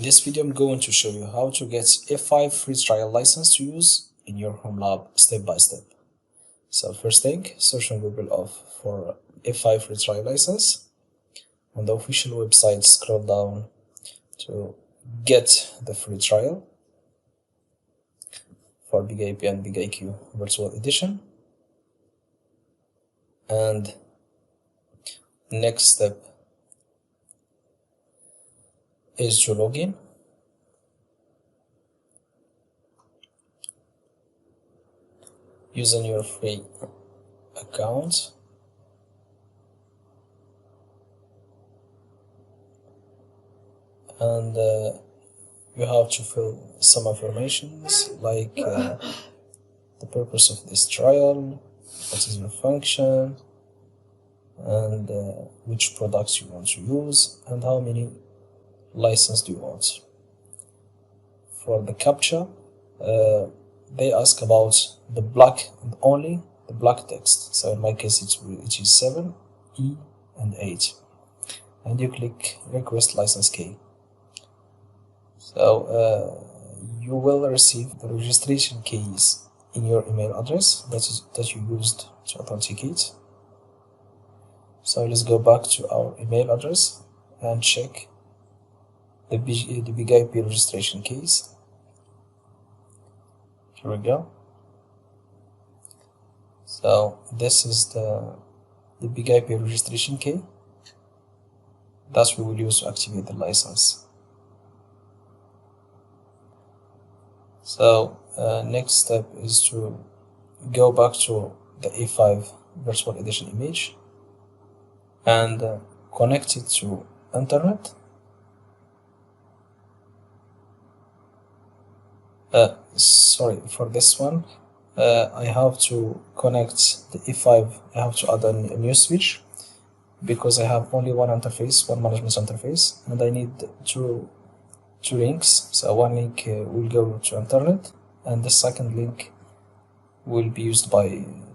this video I'm going to show you how to get EP5 free trial license to use in your home lab step by step. So first thing, search on Google for EP5 free trial license. On the official website, scroll down to get the free trial for Bigip and Bigip virtual edition. And next step is to log in. Using your free account. And you have to fill some informations like the purpose of this trial, what is your function, and which products you want to use, and how many license do you want. For the CAPTCHA, they ask about the black and only the black text. So in my case it is 7, E and 8. And you click request license key. So you will receive the registration keys in your email address that you used to authenticate. So let's go back to our email address and check the Bigip registration keys. Here we go. So this is the Bigip registration key that we will use to activate the license. So next step is to go back to the EP5 virtual edition image and connect it to internet. Sorry, for this one I have to connect the EP5. I have to add a new switch because I have only one interface, one management interface, and I need two links. So one link will go to internet, and the second link will be used by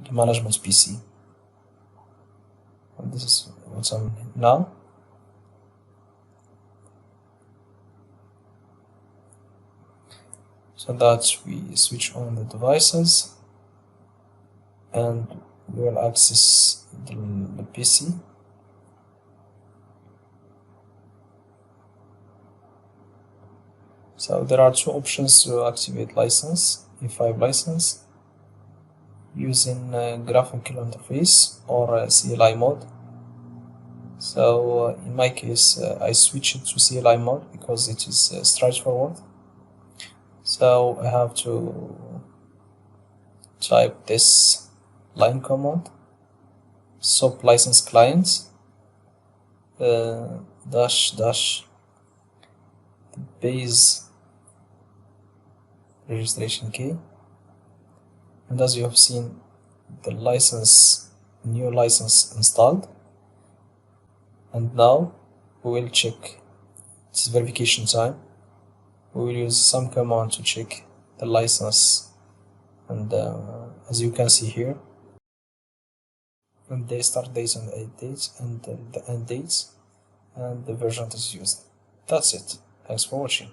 the management PC. And this is what I'm now. So that we switch on the devices and we will access the PC. So there are two options to activate license, EP5 license, using graphical interface or CLI mode. So in my case I switch it to CLI mode because it is straightforward. So I have to type this line command, SOP license client dash base registration key, and as you have seen, the new license installed. And now we will check, it's verification time. We will use some command to check the license, and as you can see here, and the start date and the end date and the end dates and the version that is used. That's it. Thanks for watching.